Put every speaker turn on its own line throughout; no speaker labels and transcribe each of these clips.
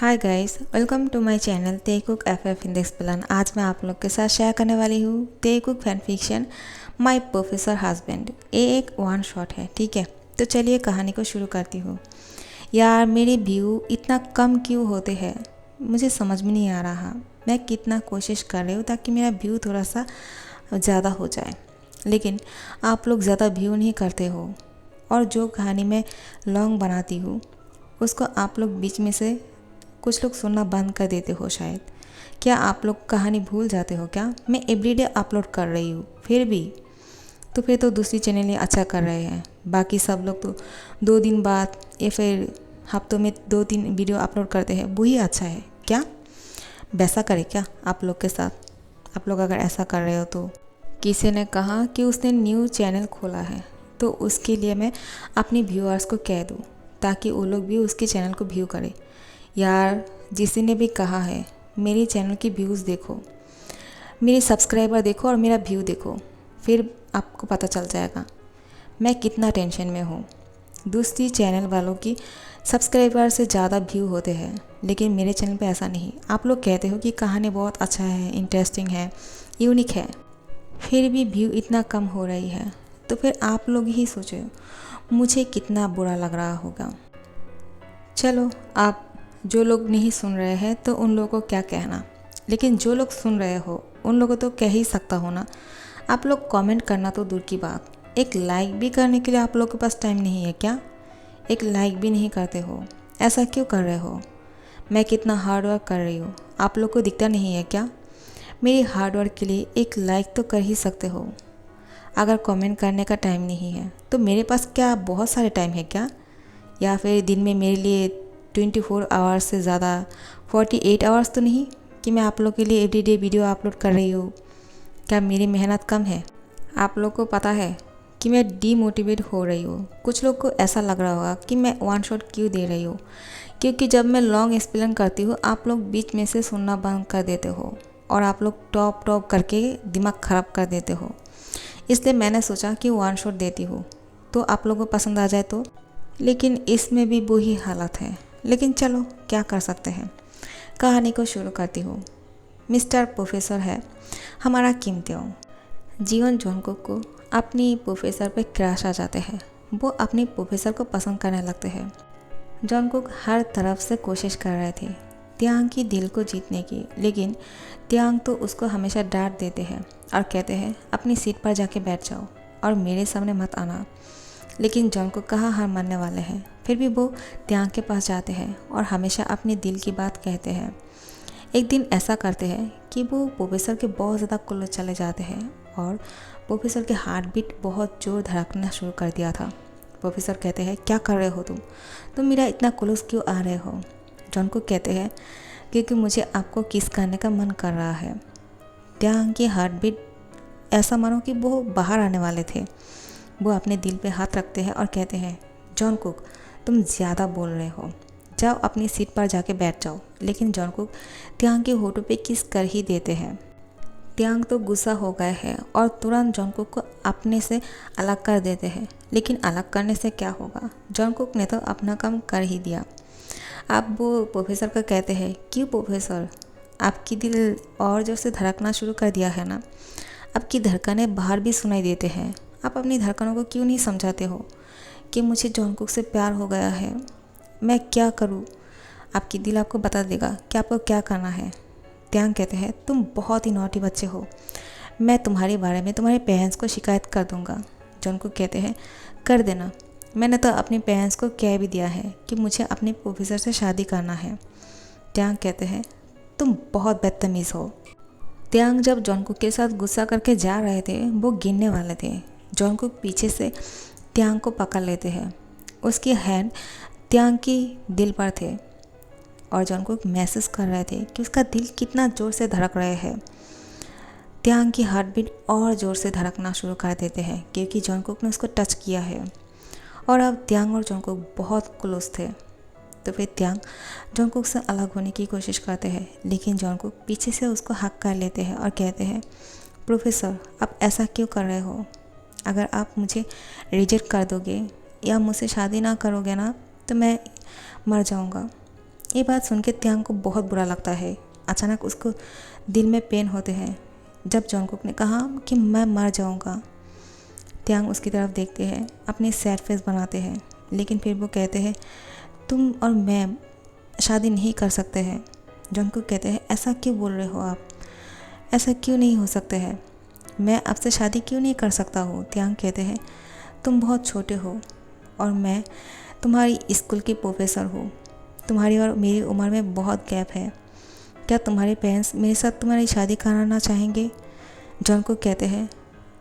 Hi guys, welcome to my channel Taekook FF index plan. आज मैं आप लोग के साथ शेयर करने वाली हूँ Taekook fan fiction my professor husband. ये एक वन शॉट है, ठीक है। तो चलिए कहानी को शुरू करती हूँ। यार, मेरे व्यू इतना कम क्यों होते हैं, मुझे समझ में नहीं आ रहा। मैं कितना कोशिश कर रही हूँ ताकि मेरा व्यू थोड़ा सा ज़्यादा हो जाए, लेकिन आप लोग ज़्यादा व्यू नहीं करते हो। और जो कहानी मैं लॉन्ग बनाती हूँ उसको आप लोग बीच में से कुछ लोग सुनना बंद कर देते हो शायद। क्या आप लोग कहानी भूल जाते हो क्या? मैं एवरीडे अपलोड कर रही हूँ, फिर भी तो फिर तो दूसरी चैनल ही अच्छा कर रहे हैं। बाकी सब लोग तो 2 दिन बाद या फिर हफ्तों में 2-3 वीडियो अपलोड करते हैं, वही अच्छा है क्या? वैसा करें क्या आप लोग के साथ? आप लोग अगर ऐसा कर रहे हो तो किसी ने कहा कि उसने न्यू चैनल खोला है, तो उसके लिए मैं अपने व्यूअर्स को कह दूँ ताकि वो लोग भी उसके चैनल को व्यू करें। यार, जिसी ने भी कहा है मेरे चैनल की व्यूज़ देखो, मेरे सब्सक्राइबर देखो और मेरा व्यू देखो, फिर आपको पता चल जाएगा मैं कितना टेंशन में हूँ। दूसरी चैनल वालों की सब्सक्राइबर से ज़्यादा व्यू होते हैं, लेकिन मेरे चैनल पे ऐसा नहीं। आप लोग कहते हो कि कहानी बहुत अच्छा है, इंटरेस्टिंग है, यूनिक है, फिर भी व्यू इतना कम हो रही है। तो फिर आप लोग ही सोचो मुझे कितना बुरा लग रहा होगा। चलो, आप जो लोग नहीं सुन रहे हैं तो उन लोगों को क्या कहना, लेकिन जो लोग सुन रहे हो उन लोगों को तो कह ही सकता हो ना। आप लोग कमेंट करना तो दूर की बात, एक लाइक भी करने के लिए आप लोगों के पास टाइम नहीं है क्या? एक लाइक भी नहीं करते हो, ऐसा क्यों कर रहे हो? मैं कितना हार्ड वर्क कर रही हूँ, आप लोग को दिखता नहीं है क्या? मेरी हार्ड वर्क के लिए एक लाइक तो कर ही सकते हो। अगर कमेंट करने का टाइम नहीं है तो मेरे पास क्या बहुत सारे टाइम है क्या? या फिर दिन में मेरे लिए 24 आवर्स से ज़्यादा 48 आवर्स तो नहीं कि मैं आप लोग के लिए एवरीडे वीडियो अपलोड कर रही हूँ? क्या मेरी मेहनत कम है? आप लोग को पता है कि मैं डीमोटिवेट हो रही हूँ। कुछ लोग को ऐसा लग रहा होगा कि मैं वन शॉट क्यों दे रही हूँ, क्योंकि जब मैं लॉन्ग एक्सप्लेन करती हूँ आप लोग बीच में से सुनना बंद कर देते हो और आप लोग टॉप टॉप करके दिमाग ख़राब कर देते हो। इसलिए मैंने सोचा कि वन शॉट देती हूँ तो आप लोगों को पसंद आ जाए तो। लेकिन इसमें भी वही हालत है, लेकिन चलो क्या कर सकते हैं। कहानी को शुरू करती हूँ। मिस्टर प्रोफेसर है हमारा कीमती अंग। जीवन जोंगकुक को अपनी प्रोफेसर पे क्रश आ जाते हैं। वो अपनी प्रोफेसर को पसंद करने लगते हैं। जोंगकुक हर तरफ से कोशिश कर रहे थे त्यांग की दिल को जीतने की, लेकिन त्यांग तो उसको हमेशा डांट देते हैं और कहते हैं अपनी सीट पर जाके बैठ जाओ और मेरे सामने मत आना। लेकिन जोंगकुक कहाँ हार मानने वाले हैं, फिर भी वो त्यांग के पास जाते हैं और हमेशा अपने दिल की बात कहते हैं। एक दिन ऐसा करते हैं कि वो प्रोफेसर के बहुत ज़्यादा क्लोज चले जाते हैं और प्रोफेसर के हार्ट बीट बहुत जोर धड़कना शुरू कर दिया था। प्रोफेसर कहते हैं क्या कर रहे हो तुम मेरा इतना क्लोज क्यों आ रहे हो? जोंगकुक कहते हैं क्योंकि मुझे आपको किस करने का मन कर रहा है। त्यांग की हार्ट बीट ऐसा मानो कि वो बाहर आने वाले थे। वो अपने दिल पे हाथ रखते हैं और कहते हैं जोंगकुक तुम ज़्यादा बोल रहे हो, जाओ अपनी सीट पर जाके बैठ जाओ। लेकिन जोंगकुक त्यांग के होठों पे किस कर ही देते हैं। त्यांग तो गुस्सा हो गए हैं और तुरंत जोंगकुक को अपने से अलग कर देते हैं। लेकिन अलग करने से क्या होगा, जोंगकुक ने तो अपना काम कर ही दिया। अब वो प्रोफेसर को कहते हैं क्यों प्रोफेसर, आपकी दिल और जोर से धड़कना शुरू कर दिया है ना? आपकी धड़कनें बाहर भी सुनाई देते हैं। आप अपनी धड़कनों को क्यों नहीं समझाते हो कि मुझे जोंगकुक से प्यार हो गया है? मैं क्या करूं? आपकी दिल आपको बता देगा कि आपको क्या करना है। त्यांग कहते हैं तुम बहुत ही नॉटी बच्चे हो, मैं तुम्हारे बारे में तुम्हारे पेरेंट्स को शिकायत कर दूंगा। जोंगकुक कहते हैं कर देना, मैंने तो अपने पेरेंट्स को कह भी दिया है कि मुझे अपने प्रोफेसर से शादी करना है। त्यांग कहते हैं तुम बहुत बदतमीज़ हो। त्यांग जब जोंगकुक के साथ गुस्सा करके जा रहे थे वो गिरने वाले थे। जोंगकुक पीछे से त्यांग को पकड़ लेते हैं। उसकी हैंड त्यांग की दिल पर थे और जोंगकुक महसूस कर रहे थे कि उसका दिल कितना ज़ोर से धड़क रहे हैं। त्यांग की हार्ट बीट और ज़ोर से धड़कना शुरू कर देते हैं क्योंकि जोंगकुक ने उसको टच किया है और अब त्यांग और जोंगकुक बहुत क्लोज थे। तो फिर त्यांग जोंगकुक से अलग होने की कोशिश करते हैं, लेकिन जोंगकुक पीछे से उसको हक कर लेते हैं और कहते हैं प्रोफेसर आप ऐसा क्यों कर रहे हो? अगर आप मुझे रिजेक्ट कर दोगे या मुझसे शादी ना करोगे ना तो मैं मर जाऊंगा। ये बात सुन के त्यांग को बहुत बुरा लगता है। अचानक उसको दिल में पेन होते हैं जब जॉनकुक ने कहा कि मैं मर जाऊंगा। त्यांग उसकी तरफ देखते हैं, अपनी सैड फेस बनाते हैं, लेकिन फिर वो कहते हैं तुम और मैं शादी नहीं कर सकते हैं। जॉनकुक कहते हैं ऐसा क्यों बोल रहे हो आप, ऐसा क्यों नहीं हो सकते हैं, मैं आपसे शादी क्यों नहीं कर सकता हूँ। त्यांग कहते हैं तुम बहुत छोटे हो और मैं तुम्हारी स्कूल की प्रोफेसर हूँ, तुम्हारी और मेरी उम्र में बहुत गैप है, क्या तुम्हारे पेरेंट्स मेरे साथ तुम्हारी शादी कराना चाहेंगे। जॉनकुक कहते हैं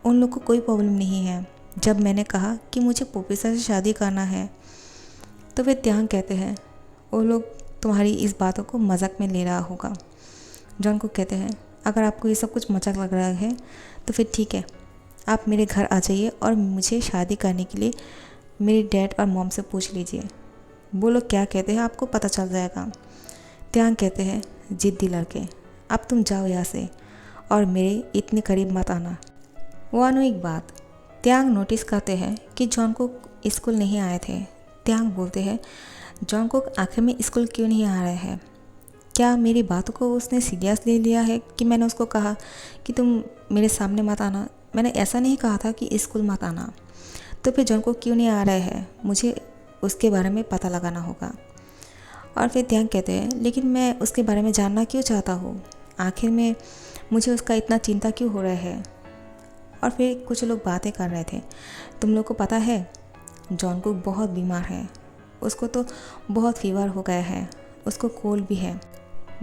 उन लोग को कोई प्रॉब्लम नहीं है, जब मैंने कहा कि मुझे प्रोफेसर से शादी करना है तो वे त्यांग कहते हैं वो लोग तुम्हारी इस बातों को मजाक में ले रहा होगा। जॉनकुक कहते हैं अगर आपको ये सब कुछ मजाक लग रहा है तो फिर ठीक है, आप मेरे घर आ जाइए और मुझे शादी करने के लिए मेरे डैड और मॉम से पूछ लीजिए, वो लोग क्या कहते हैं आपको पता चल जाएगा। त्यांग कहते हैं जिद्दी लड़के, अब तुम जाओ यहाँ से और मेरे इतने करीब मत आना। वानो एक बात, त्यांग नोटिस करते हैं कि जॉनकुक स्कूल नहीं आए थे। त्यांग बोलते हैं जॉनकुक आखिर में स्कूल क्यों नहीं आ रहे हैं, क्या मेरी बातों को उसने सीरियस ले लिया है कि मैंने उसको कहा कि तुम मेरे सामने मत आना, मैंने ऐसा नहीं कहा था कि स्कूल मत आना, तो फिर जॉनकुक क्यों नहीं आ रहे हैं, मुझे उसके बारे में पता लगाना होगा। और फिर त्यांग कहते हैं लेकिन मैं उसके बारे में जानना क्यों चाहता हूँ, आखिर में मुझे उसका इतना चिंता क्यों हो रहा है। और फिर कुछ लोग बातें कर रहे थे, तुम लोग को पता है जॉनकुक बहुत बीमार है, उसको तो बहुत फीवर हो गया है, उसको कोल्ड भी है,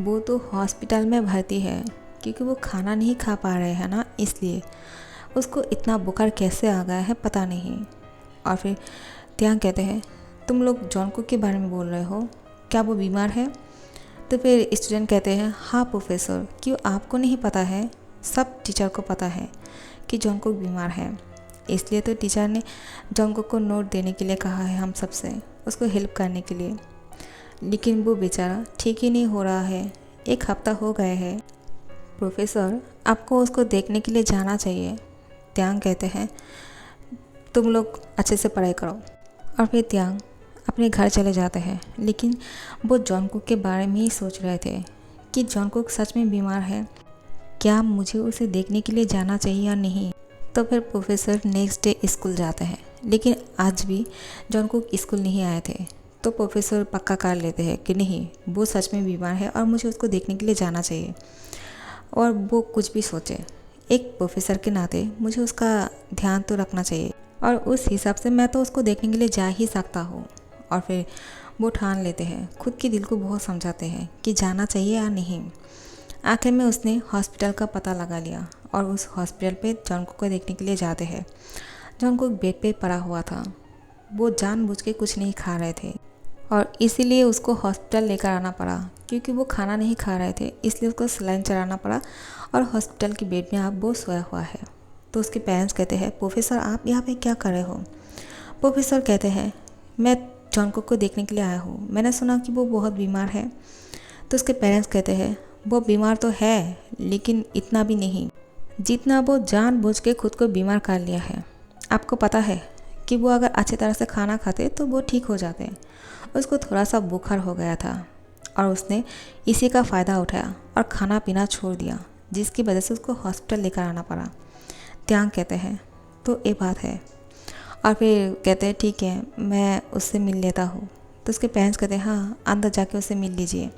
वो तो हॉस्पिटल में भर्ती है क्योंकि वो खाना नहीं खा पा रहे हैं ना, इसलिए उसको इतना बुखार कैसे आ गया है पता नहीं। और फिर त्यांग कहते हैं तुम लोग जॉनकुक के बारे में बोल रहे हो, क्या वो बीमार है। तो फिर स्टूडेंट कहते हैं हाँ प्रोफेसर, क्यों आपको नहीं पता है, सब टीचर को पता है कि जॉनकुक बीमार है, इसलिए तो टीचर ने जॉनकुक को नोट देने के लिए कहा है हम सबसे, उसको हेल्प करने के लिए, लेकिन वो बेचारा ठीक ही नहीं हो रहा है, 1 हफ्ता हो गए हैं। प्रोफेसर आपको उसको देखने के लिए जाना चाहिए। त्यांग कहते हैं तुम लोग अच्छे से पढ़ाई करो। और फिर त्यांग अपने घर चले जाते हैं, लेकिन वो जॉनकुक के बारे में ही सोच रहे थे कि जॉनकुक सच में बीमार है, क्या मुझे उसे देखने के लिए जाना चाहिए या नहीं। तो फिर प्रोफेसर नेक्स्ट डे स्कूल जाते हैं, लेकिन आज भी जॉनकुक स्कूल नहीं आए थे। तो प्रोफेसर पक्का कर लेते हैं कि नहीं वो सच में बीमार है और मुझे उसको देखने के लिए जाना चाहिए। और वो कुछ भी सोचे, एक प्रोफेसर के नाते मुझे उसका ध्यान तो रखना चाहिए और उस हिसाब से मैं तो उसको देखने के लिए जा ही सकता हूँ। और फिर वो ठान लेते हैं, खुद के दिल को बहुत समझाते हैं कि जाना चाहिए या नहीं। आखिर में उसने हॉस्पिटल का पता लगा लिया और उस हॉस्पिटल पे जॉनकुक को देखने के लिए जाते हैं। जॉनकुक बेड पे पड़ा हुआ था, वो जानबूझ के कुछ नहीं खा रहे थे और इसीलिए उसको हॉस्पिटल लेकर आना पड़ा, क्योंकि वो खाना नहीं खा रहे थे, इसलिए उसको सलाइन चढ़ाना पड़ा और हॉस्पिटल के बेड में अब वो सोया हुआ है। तो उसके पेरेंट्स कहते हैं प्रोफेसर आप यहाँ पे क्या कर रहे हो। प्रोफेसर कहते हैं मैं जॉनकुक को देखने के लिए आया हूँ, मैंने सुना कि वो बहुत बीमार है। तो उसके पेरेंट्स कहते हैं वो बीमार तो है, लेकिन इतना भी नहीं जितना वो जानबूझ के खुद को बीमार कर लिया है। आपको पता है कि वो अगर अच्छी तरह से खाना खाते तो वो ठीक हो जाते। उसको थोड़ा सा बुखार हो गया था और उसने इसी का फ़ायदा उठाया और खाना पीना छोड़ दिया, जिसकी वजह से उसको हॉस्पिटल लेकर आना पड़ा। त्यांग कहते हैं तो ये बात है। और फिर कहते हैं ठीक है मैं उससे मिल लेता हूँ। तो उसके पेरेंट्स कहते हैं हाँ अंदर जाके उससे मिल लीजिए,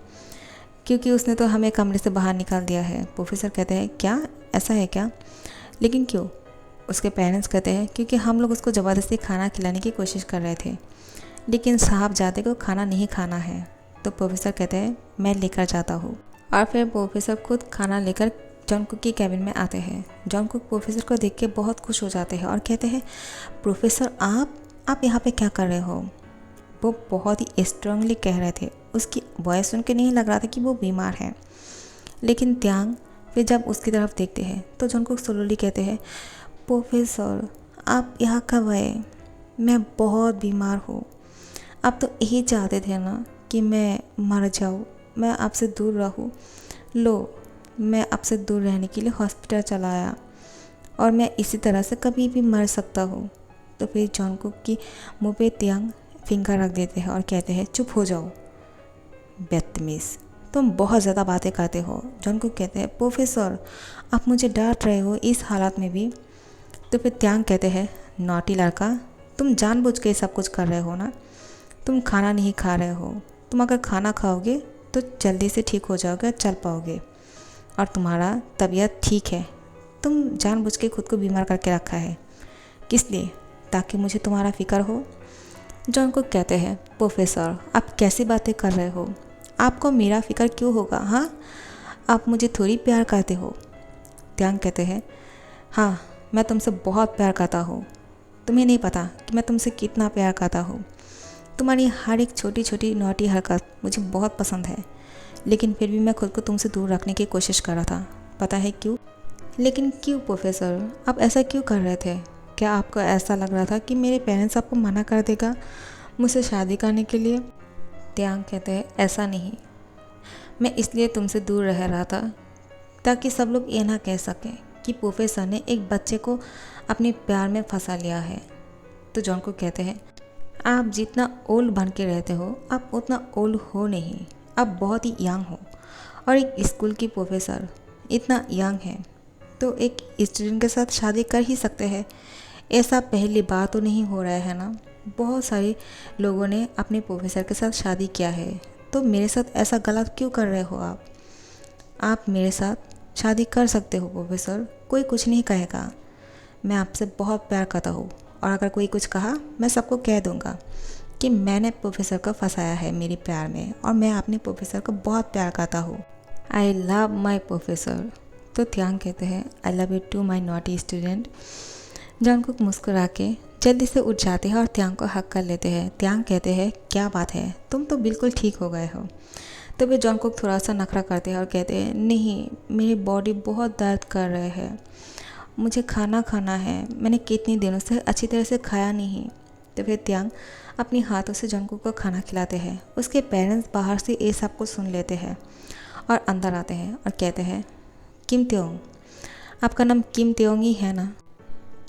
क्योंकि उसने तो हमें कमरे से बाहर निकाल दिया है। प्रोफेसर कहते हैं क्या ऐसा है क्या, लेकिन क्यों। उसके पेरेंट्स कहते हैं क्योंकि हम लोग उसको ज़बरदस्ती खाना खिलाने की कोशिश कर रहे थे, लेकिन साहब जाते को खाना नहीं खाना है। तो प्रोफेसर कहते हैं मैं लेकर जाता हूँ। और फिर प्रोफेसर खुद खाना लेकर जॉनकुक की कैबिन में आते हैं। जॉनकुक प्रोफेसर को देख के बहुत खुश हो जाते हैं और कहते हैं प्रोफेसर आप यहाँ पे क्या कर रहे हो। वो बहुत ही स्ट्रांगली कह रहे थे, उसकी वॉइस सुन के नहीं लग रहा था कि वो बीमार है। लेकिन त्यांग फिर जब उसकी तरफ देखते हैं तो जॉनकुक स्लोली कहते हैं प्रोफेसर आप यहाँ कब आए, मैं बहुत बीमार हूँ। आप तो यही चाहते थे ना कि मैं मर जाऊँ, मैं आपसे दूर रहूँ। लो मैं आपसे दूर रहने के लिए हॉस्पिटल चला आया और मैं इसी तरह से कभी भी मर सकता हूँ। तो फिर जॉनकुक की मुँह पे त्यांग फिंगर रख देते हैं और कहते हैं चुप हो जाओ, बदतमीज़, तुम बहुत ज़्यादा बातें करते हो। जॉनकुक कहते हैं प्रोफेसर आप मुझे डांट रहे हो इस हालत में भी। तो फिर त्यांग कहते हैं नॉटी लड़का, तुम जानबूझ के सब कुछ कर रहे हो ना। तुम खाना नहीं खा रहे हो, तुम अगर खाना खाओगे तो जल्दी से ठीक हो जाओगे और चल पाओगे, और तुम्हारा तबीयत ठीक है। तुम जानबूझ के खुद को बीमार करके रखा है, किस लिए? ताकि मुझे तुम्हारा फ़िक्र हो। जॉनकुक कहते हैं प्रोफेसर आप कैसी बातें कर रहे हो, आपको मेरा फ़िक्र क्यों होगा? हाँ, आप मुझे थोड़ी प्यार करते हो। त्यांग कहते हैं हाँ, मैं तुमसे बहुत प्यार करता हूँ। तुम्हें नहीं पता कि मैं तुमसे कितना प्यार करता हूँ। तुम्हारी हर एक छोटी छोटी नॉटी हरकत मुझे बहुत पसंद है, लेकिन फिर भी मैं खुद को तुमसे दूर रखने की कोशिश कर रहा था। पता है क्यों? लेकिन क्यों प्रोफेसर, आप ऐसा क्यों कर रहे थे? क्या आपको ऐसा लग रहा था कि मेरे पेरेंट्स आपको मना कर देगा मुझसे शादी करने के लिए? त्यांग कहते हैं ऐसा नहीं, मैं इसलिए तुमसे दूर रह रहा था ताकि सब लोग ये ना कह सकें कि प्रोफेसर ने एक बच्चे को अपने प्यार में फंसा लिया है। तो जॉनकुक कहते हैं आप जितना ओल्ड बन के रहते हो आप उतना ओल्ड हो नहीं, आप बहुत ही यंग हो, और एक स्कूल की प्रोफेसर इतना यंग है तो एक स्टूडेंट के साथ शादी कर ही सकते हैं। ऐसा पहली बार तो नहीं हो रहा है ना, बहुत सारे लोगों ने अपने प्रोफेसर के साथ शादी किया है, तो मेरे साथ ऐसा गलत क्यों कर रहे हो आप मेरे साथ शादी कर सकते हो प्रोफेसर, कोई कुछ नहीं कहेगा। मैं आपसे बहुत प्यार करता हूँ, और अगर कोई कुछ कहा मैं सबको कह दूँगा कि मैंने प्रोफेसर को फंसाया है मेरे प्यार में, और मैं अपने प्रोफेसर को बहुत प्यार करता हूँ। I love my professor. तो त्यांग कहते हैं I love you too my naughty student. Jungkook मुस्कुरा के जल्दी से उठ जाते हैं और त्यांग को हक कर लेते हैं। त्यांग कहते हैं क्या बात है, तुम तो बिल्कुल ठीक हो गए हो। तो वे जॉनकुक थोड़ा सा नखरा करते हैं और कहते हैं नहीं, मेरी बॉडी बहुत दर्द कर रहे है, मुझे खाना खाना है, मैंने कितने दिनों से अच्छी तरह से खाया नहीं। तो फिर त्यांग अपने हाथों से जॉनकुक को खाना खिलाते हैं। उसके पेरेंट्स बाहर से ये सब कुछ सुन लेते हैं और अंदर आते हैं और कहते हैं किम त्योंग, आपका नाम किम त्योंग ही है ना?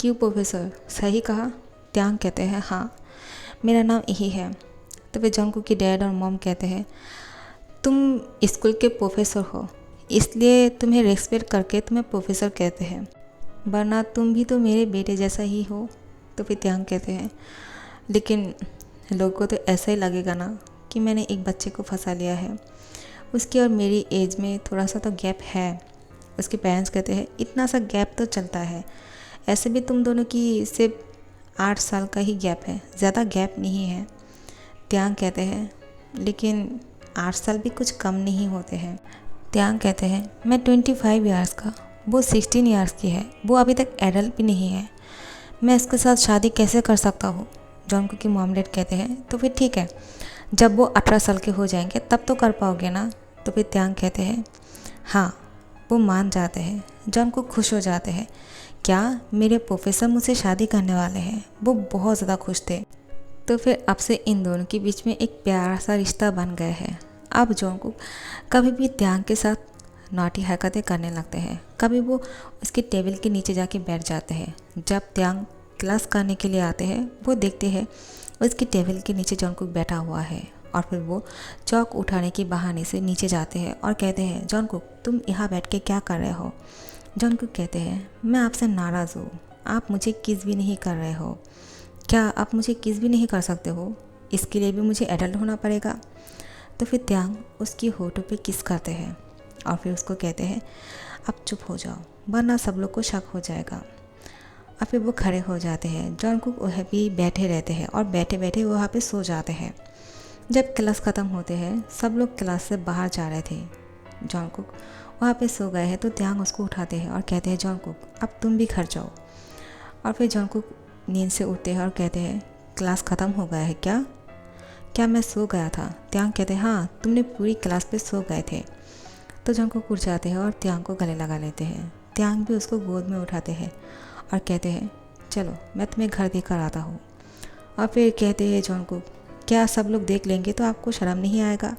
क्यों प्रोफेसर, सही कहा? त्यांग कहते हैं हाँ, मेरा नाम यही है। तो फिर जॉनकुक की डैड और मॉम कहते हैं तुम स्कूल के प्रोफेसर हो, इसलिए तुम्हें रेस्पेक्ट करके तुम्हें प्रोफेसर कहते हैं, वरना तुम भी तो मेरे बेटे जैसा ही हो। तो फिर त्यांग कहते हैं लेकिन लोगों को तो ऐसा ही लगेगा ना कि मैंने एक बच्चे को फंसा लिया है, उसकी और मेरी एज में थोड़ा सा तो गैप है। उसके पेरेंट्स कहते हैं इतना सा गैप तो चलता है, ऐसे भी तुम दोनों की सिर्फ 8 साल का ही गैप है, ज़्यादा गैप नहीं है। त्यांग कहते हैं लेकिन 8 साल भी कुछ कम नहीं होते हैं। त्यांग कहते हैं मैं 25 ईयर्स का, वो 16 ईयर्स की है, वो अभी तक एडल्ट भी नहीं है, मैं इसके साथ शादी कैसे कर सकता हूँ? जॉनकुक की मॉम डैड कहते हैं तो फिर ठीक है, जब वो 18 साल के हो जाएंगे तब तो कर पाओगे ना? तो फिर त्यांग कहते हैं हाँ, वो मान जाते हैं। जॉनकुक खुश हो जाते हैं, क्या मेरे प्रोफेसर मुझसे शादी करने वाले हैं? वो बहुत ज़्यादा खुश थे। तो फिर अब से इन दोनों के बीच में एक प्यारा सा रिश्ता बन गया है। अब जॉनकुक कभी भी त्यांग के साथ नॉटी हरकतें करने लगते हैं, कभी वो उसके टेबल के नीचे जाके बैठ जाते हैं। जब त्यांग क्लास करने के लिए आते हैं वो देखते हैं उसकी टेबल के नीचे जॉनकुक बैठा हुआ है, और फिर वो चौक उठाने के बहाने से नीचे जाते हैं और कहते हैं जॉनकुक तुम यहाँ बैठ के क्या कर रहे हो? जॉनकुक कहते हैं मैं आपसे नाराज़ हूँ, आप मुझे किस भी नहीं कर रहे हो। क्या आप मुझे किस भी नहीं कर सकते हो? इसके लिए भी मुझे एडल्ट होना पड़ेगा? तो फिर त्यांग उसकी होठों पे किस करते हैं और फिर उसको कहते हैं अब चुप हो जाओ, वरना सब लोग को शक हो जाएगा। और फिर वो खड़े हो जाते हैं। जॉनकुक वहाँ भी बैठे रहते हैं और बैठे बैठे वहाँ पे सो जाते हैं। जब क्लास ख़त्म होते हैं, सब लोग क्लास से बाहर जा रहे थे, जॉनकुक वहाँ पे सो गए हैं, तो त्यांग उसको उठाते हैं और कहते हैं जॉनकुक अब तुम भी घर जाओ। और फिर जॉनकुक नींद से उठते हैं और कहते हैं क्लास ख़त्म हो गया है क्या? क्या मैं सो गया था? त्यांग कहते हैं हाँ, तुमने पूरी क्लास पे सो गए थे। तो जॉनकुक उठ जाते हैं और त्यांग को गले लगा लेते हैं। त्यांग भी उसको गोद में उठाते हैं और कहते हैं चलो मैं तुम्हें घर देकर आता हूँ। और फिर कहते हैं जॉनकुक क्या सब लोग देख लेंगे तो आपको शर्म नहीं आएगा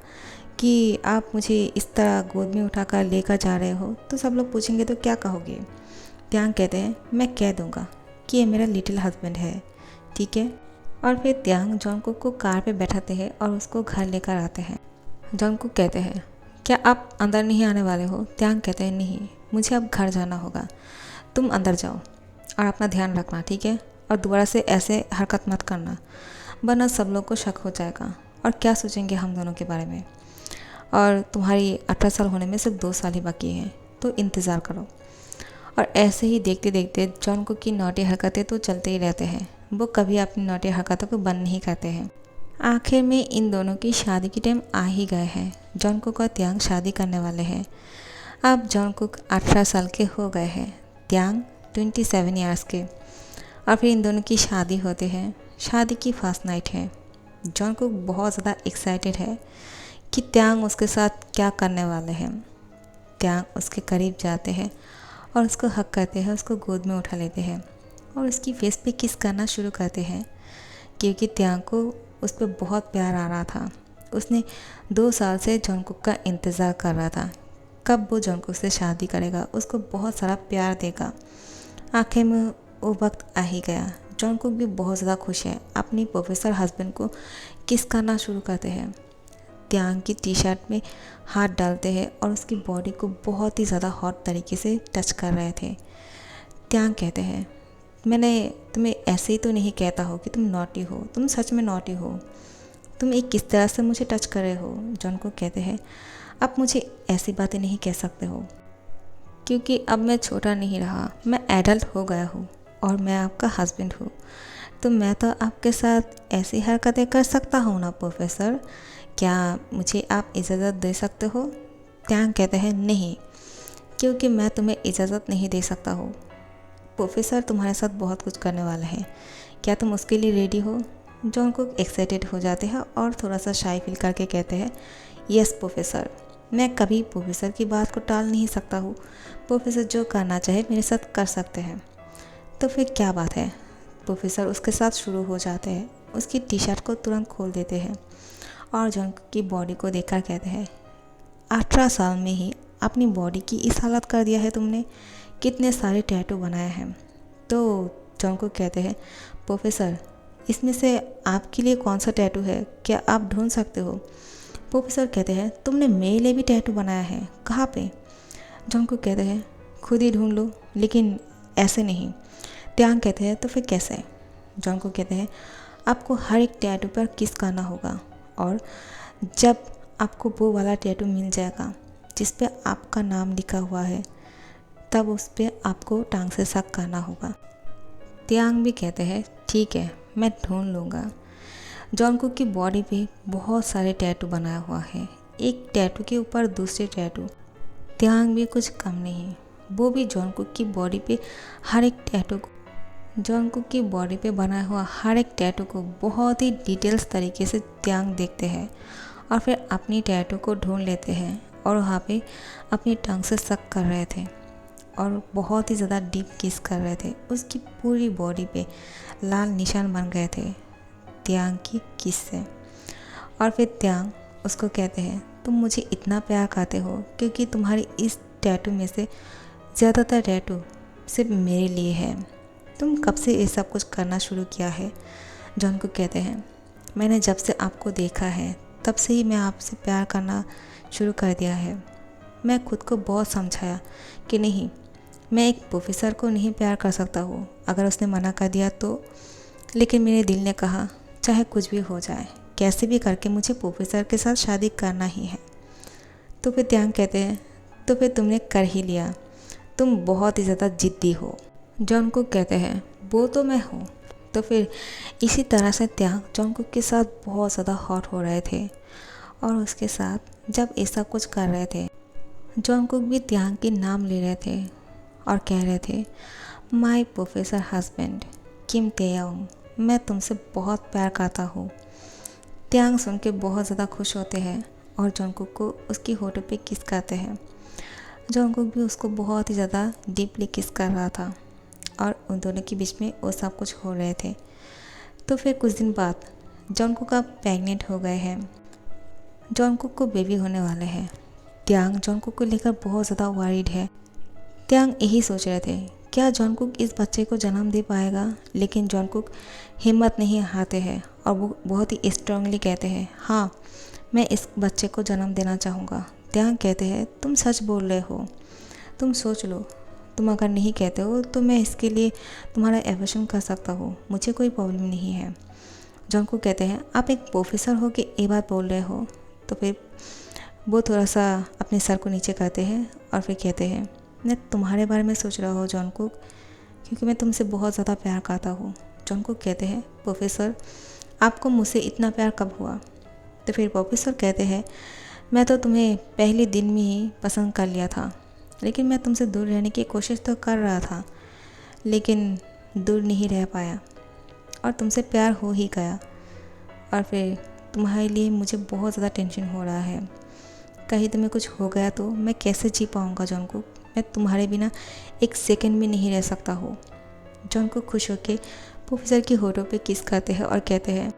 कि आप मुझे इस तरह गोद में उठाकर लेकर जा रहे हो? तो सब लोग पूछेंगे तो क्या कहोगे? त्यांग कहते हैं मैं कह दूँगा कि ये मेरा लिटिल हस्बैंड है, ठीक है। और फिर त्यांग जॉनकुक को कार पे बैठाते हैं और उसको घर लेकर आते हैं। जॉनकुक कहते हैं, क्या आप अंदर नहीं आने वाले हो? त्यांग कहते हैं, नहीं, मुझे अब घर जाना होगा। तुम अंदर जाओ और अपना ध्यान रखना, ठीक है? और दोबारा से ऐसे हरकत मत करना, वरना सब लोग को शक हो जाएगा और क्या सोचेंगे हम दोनों के बारे में। और तुम्हारी 18 साल होने में सिर्फ 2 साल ही बाकी हैं, तो इंतज़ार करो। और ऐसे ही देखते देखते जॉनकुक की नौटी हरकतें तो चलते ही रहते हैं, वो कभी अपनी नौटी हरकतों को बंद नहीं करते हैं। आखिर में इन दोनों की शादी की टाइम आ ही गए हैं। जॉनकुक और त्यांग शादी करने वाले हैं। अब जॉनकुक 18 साल के हो गए हैं, त्यांग 27 ईयर्स के। और फिर इन दोनों की शादी होती है। शादी की फर्स्ट नाइट है। जॉनकुक बहुत ज़्यादा एक्साइटेड है कि त्यांग उसके साथ क्या करने वाले हैं। त्यांग उसके करीब जाते हैं और उसको हक करते हैं, उसको गोद में उठा लेते हैं और उसकी फेस पे किस करना शुरू करते हैं, क्योंकि त्यांग को उस पर बहुत प्यार आ रहा था। उसने 2 साल से जॉनकुक का इंतज़ार कर रहा था, कब वो जॉनकुक से शादी करेगा, उसको बहुत सारा प्यार देगा। आखिर में वो वक्त आ ही गया। जॉनकुक भी बहुत ज़्यादा खुश है, अपनी प्रोफेसर हस्बैंड को किस करना शुरू करते हैं। त्यांग की टी शर्ट में हाथ डालते हैं और उसकी बॉडी को बहुत ही ज़्यादा हॉट तरीके से टच कर रहे थे। त्यांग कहते हैं, मैंने तुम्हें ऐसे ही तो नहीं कहता हो कि तुम नॉटी हो, तुम सच में नॉटी हो, तुम एक किस तरह से मुझे टच कर रहे हो। जॉनकुक कहते हैं, अब मुझे ऐसी बातें नहीं कह सकते हो, क्योंकि अब मैं छोटा नहीं रहा, मैं एडल्ट हो गया हूँ और मैं आपका हस्बैंड हूँ, तो मैं तो आपके साथ ऐसी हरकतें कर सकता हूँ ना प्रोफेसर, क्या मुझे आप इजाज़त दे सकते हो। त्यांग कहते हैं, नहीं, क्योंकि मैं तुम्हें इजाज़त नहीं दे सकता हूँ। प्रोफेसर तुम्हारे साथ बहुत कुछ करने वाला है, क्या तुम उसके लिए रेडी हो। जॉनकुक एक्साइटेड हो जाते हैं और थोड़ा सा शाई फील करके कहते हैं, यस प्रोफेसर, मैं कभी प्रोफेसर की बात को टाल नहीं सकता हूँ। प्रोफेसर जो करना चाहे मेरे साथ कर सकते हैं। तो फिर क्या बात है। प्रोफेसर उसके साथ शुरू हो जाते हैं, उसकी टी शर्ट को तुरंत खोल देते हैं और जॉनकुक की बॉडी को देखकर कहते हैं, 18 साल में ही अपनी बॉडी की इस हालत कर दिया है तुमने, कितने सारे टैटू बनाए हैं। तो जॉनकुक कहते हैं, प्रोफेसर इसमें से आपके लिए कौन सा टैटू है, क्या आप ढूंढ सकते हो। प्रोफेसर कहते हैं, तुमने मेरे लिए भी टैटू बनाया है, कहाँ पे। जॉनकुक कहते हैं, खुद ही ढूंढ लो, लेकिन ऐसे नहीं। त्यांग कहते हैं, तो फिर कैसे। जॉनकुक कहते हैं, आपको हर एक टैटू पर किस करना होगा और जब आपको वो वाला टैटू मिल जाएगा जिस पे आपका नाम लिखा हुआ है, तब उस पर आपको टांग से शक करना होगा। त्यांग भी कहते हैं, ठीक है, मैं ढूंढ लूँगा। जॉनकुक की बॉडी पे बहुत सारे टैटू बनाया हुआ है, एक टैटू के ऊपर दूसरे टैटू। त्यांग भी कुछ कम नहीं, वो भी जॉनकुक की बॉडी पे हर एक टैटू को जॉनकुक की बॉडी पे बनाया हुआ हर एक टैटू को बहुत ही डिटेल्स तरीके से त्यांग देखते हैं और फिर अपनी टैटू को ढूंढ लेते हैं और वहाँ पे अपनी टंग से शक कर रहे थे और बहुत ही ज़्यादा डीप किस कर रहे थे। उसकी पूरी बॉडी पे लाल निशान बन गए थे त्यांग की किस से। और फिर त्यांग उसको कहते हैं, तुम मुझे इतना प्यार करते हो क्योंकि तुम्हारी इस टैटू में से ज़्यादातर टैटू सिर्फ मेरे लिए है। तुम कब से ये सब कुछ करना शुरू किया है। जॉनकुक कहते हैं, मैंने जब से आपको देखा है तब से ही मैं आपसे प्यार करना शुरू कर दिया है। मैं खुद को बहुत समझाया कि नहीं, मैं एक प्रोफेसर को नहीं प्यार कर सकता हूँ, अगर उसने मना कर दिया तो। लेकिन मेरे दिल ने कहा, चाहे कुछ भी हो जाए, कैसे भी करके मुझे प्रोफेसर के साथ शादी करना ही है। तो फिर त्यांग कहते हैं, तो फिर तुमने कर ही लिया, तुम बहुत ही ज़्यादा ज़िद्दी हो। जॉनकुक कहते हैं, वो तो मैं हूँ। तो फिर इसी तरह से त्यांग जॉनकुक के साथ बहुत ज़्यादा हॉट हो रहे थे और उसके साथ जब ऐसा कुछ कर रहे थे, जॉनकुक भी त्यांग के नाम ले रहे थे और कह रहे थे, माय प्रोफेसर हस्बैंड किम तेयोंग, मैं तुमसे बहुत प्यार करता हूँ। त्यांग सुन के बहुत ज़्यादा खुश होते हैं और जॉनकुक को उसकी होठों पे किस करते हैं। जॉनकुक भी उसको बहुत ही ज़्यादा डीपली किस कर रहा था और उन दोनों के बीच में वो सब कुछ हो रहे थे। तो फिर कुछ दिन बाद जॉनकुक अब प्रेग्नेंट हो गए हैं। जॉनकुक को बेबी होने वाले हैं। त्यांग जॉनकुक को लेकर बहुत ज़्यादा वरीड है। त्यांग यही सोच रहे थे, क्या जॉनकुक इस बच्चे को जन्म दे पाएगा। लेकिन जॉनकुक हिम्मत नहीं हारते हैं और वो बहुत ही स्ट्रांगली कहते हैं, हाँ मैं इस बच्चे को जन्म देना चाहूँगा। त्यांग कहते हैं तुम सच बोल रहे हो, तुम सोच लो, तुम अगर नहीं कहते हो तो मैं इसके लिए तुम्हारा एबॉर्शन कर सकता हूँ, मुझे कोई प्रॉब्लम नहीं है। जॉनकुक कहते हैं आप एक प्रोफेसर हो के ये बात बोल रहे हो। तो फिर वो थोड़ा सा अपने सर को नीचे करते हैं और फिर कहते हैं मैं तुम्हारे बारे में सोच रहा हूँ जॉनकुक, क्योंकि मैं तुमसे बहुत ज़्यादा प्यार करता हूँ। जॉनकुक कहते हैं प्रोफेसर आपको मुझसे इतना प्यार कब हुआ। तो फिर प्रोफेसर कहते हैं मैं तो तुम्हें पहले दिन में ही पसंद कर लिया था, लेकिन मैं तुमसे दूर रहने की कोशिश तो कर रहा था, लेकिन दूर नहीं रह पाया और तुमसे प्यार हो ही गया। और फिर तुम्हारे लिए मुझे बहुत ज़्यादा टेंशन हो रहा है, कहीं तुम्हें कुछ हो गया तो मैं कैसे जी पाऊँगा जॉनकुक, मैं तुम्हारे बिना एक सेकंड भी नहीं रह सकता हो। जॉनकुक खुश होकर प्रोफेसर की होठों पे किस करते हैं और कहते हैं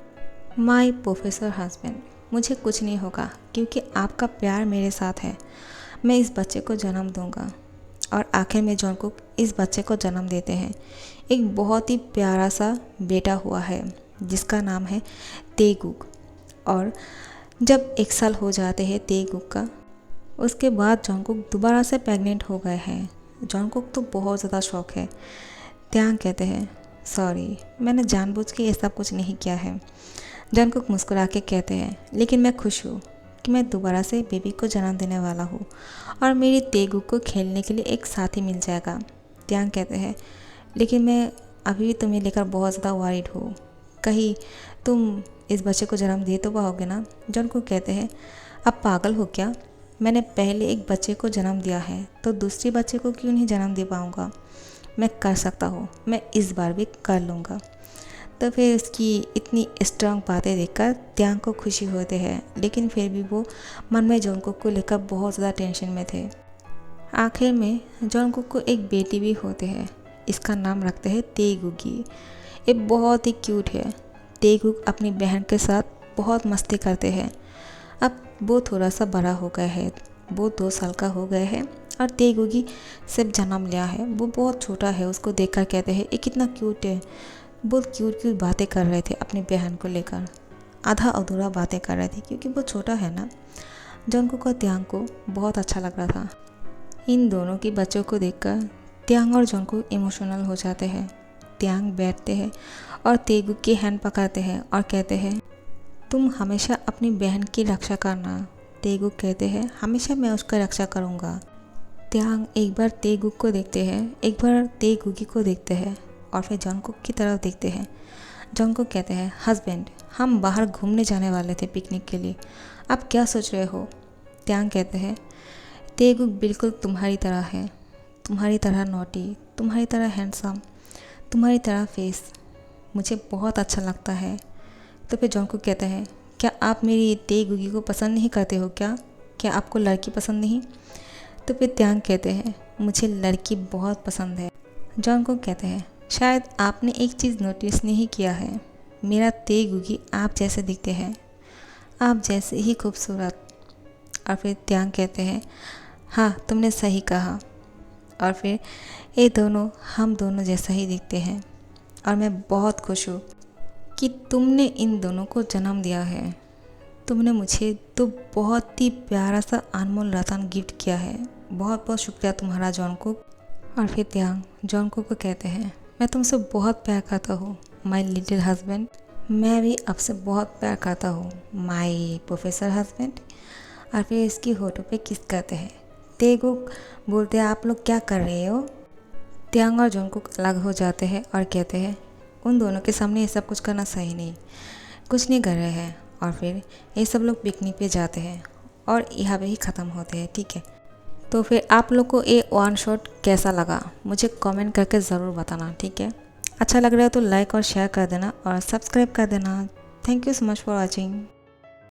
माय प्रोफेसर हस्बैंड, मुझे कुछ नहीं होगा क्योंकि आपका प्यार मेरे साथ है, मैं इस बच्चे को जन्म दूंगा। और आखिर में जॉनकुक इस बच्चे को जन्म देते हैं। एक बहुत ही प्यारा सा बेटा हुआ है जिसका नाम है तेगुक। और जब 1 साल हो जाते हैं तेगुक का, उसके बाद जॉनकुक दोबारा से प्रेग्नेंट हो गए हैं। जॉनकुक तो बहुत ज़्यादा शौक है। त्यांग कहते हैं सॉरी, मैंने जानबूझ के ये सब कुछ नहीं किया है। जॉनकुक मुस्कुरा के कहते हैं लेकिन मैं खुश हूँ कि मैं दोबारा से बेबी को जन्म देने वाला हूँ और मेरी तेगुक को खेलने के लिए एक साथी मिल जाएगा। त्यांग कहते हैं लेकिन मैं अभी भी तुम्हें लेकर बहुत ज़्यादा वरीड हूँ, कहीं तुम इस बच्चे को जन्म दे तो पाओगे ना। जॉनकुक कहते हैं अब पागल हो क्या, मैंने पहले एक बच्चे को जन्म दिया है तो दूसरे बच्चे को क्यों नहीं जन्म दे पाऊँगा, मैं कर सकता हूँ, मैं इस बार भी कर लूँगा। तो फिर उसकी इतनी स्ट्रांग बातें देखकर त्यांग को खुशी होते हैं, लेकिन फिर भी वो मन में जॉनकुक को लेकर बहुत ज़्यादा टेंशन में थे। आखिर में जॉनकुक को एक बेटी भी होते हैं, इसका नाम रखते हैं तेगुकी। ये बहुत ही क्यूट है। तेगुक अपनी बहन के साथ बहुत मस्ती करते हैं। अब वो थोड़ा सा बड़ा हो गया है, वो 2 साल का हो गया है और तेगुकी सिर्फ जन्म लिया है। वो बहुत छोटा है, उसको देखकर कहते हैं ये कितना क्यूट है। बहुत क्यूट क्यूट बातें कर रहे थे अपनी बहन को लेकर, आधा अधूरा बातें कर रहे थे क्योंकि वो छोटा है ना। जॉनकुक और त्यांग को बहुत अच्छा लग रहा था। इन दोनों की बच्चों को देखकर त्यांग और जॉनकुक इमोशनल हो जाते हैं। त्यांग बैठते हैं और तेगुक की हैंड पकड़ते हैं और कहते हैं तुम हमेशा अपनी बहन की रक्षा करना। तेगुक कहते हैं हमेशा मैं उसका रक्षा करूँगा। त्यांग एक बार तेगुक को देखते हैं, एक बार तेगुकी को देखते हैं और फिर जॉनकुक की तरफ देखते हैं। जॉनकुक कहते हैं हस्बैंड हम बाहर घूमने जाने वाले थे पिकनिक के लिए, आप क्या सोच रहे हो। त्यांग कहते हैं तेगुक बिल्कुल तुम्हारी तरह है, तुम्हारी तरह नॉटी, तुम्हारी तरह हैंडसम, तुम्हारी तरह फेस, मुझे बहुत अच्छा लगता है। तो फिर जॉनकुक कहते हैं क्या आप मेरी तेगुकी को पसंद नहीं करते हो क्या आपको लड़की पसंद नहीं। तो फिर त्यांग कहते हैं मुझे लड़की बहुत पसंद है। जॉनकुक कहते हैं शायद आपने एक चीज़ नोटिस नहीं किया है, मेरा तेगुकी आप जैसे दिखते हैं, आप जैसे ही खूबसूरत। और फिर त्यांग कहते हैं हाँ तुमने सही कहा। और फिर ये दोनों हम दोनों जैसा ही दिखते हैं और मैं बहुत खुश हूँ कि तुमने इन दोनों को जन्म दिया है। तुमने मुझे तो बहुत ही प्यारा सा अनमोल रतन गिफ्ट किया है, बहुत बहुत शुक्रिया तुम्हारा जॉनकुक। और फिर त्यांग जॉनकुक को कहते हैं मैं तुमसे बहुत प्यार करता हूँ माय लिटिल हस्बैंड, मैं भी आपसे बहुत प्यार करता हूँ माय प्रोफेसर हस्बैंड। और फिर इसकी होठों पे किस करते हैं। तेगुक बोलते हैं आप लोग क्या कर रहे हो। त्यांग और जॉनकुक अलग हो जाते हैं और कहते हैं उन दोनों के सामने ये सब कुछ करना सही नहीं, कुछ नहीं कर रहे हैं। और फिर ये सब लोग पिकनिक पे जाते हैं और यहाँ पे ही ख़त्म होते हैं। ठीक है, तो फिर आप लोग को ये 1 शॉट कैसा लगा मुझे कमेंट करके ज़रूर बताना। ठीक है, अच्छा लग रहा है तो लाइक और शेयर कर देना और सब्सक्राइब कर देना। Thank you so much for watching.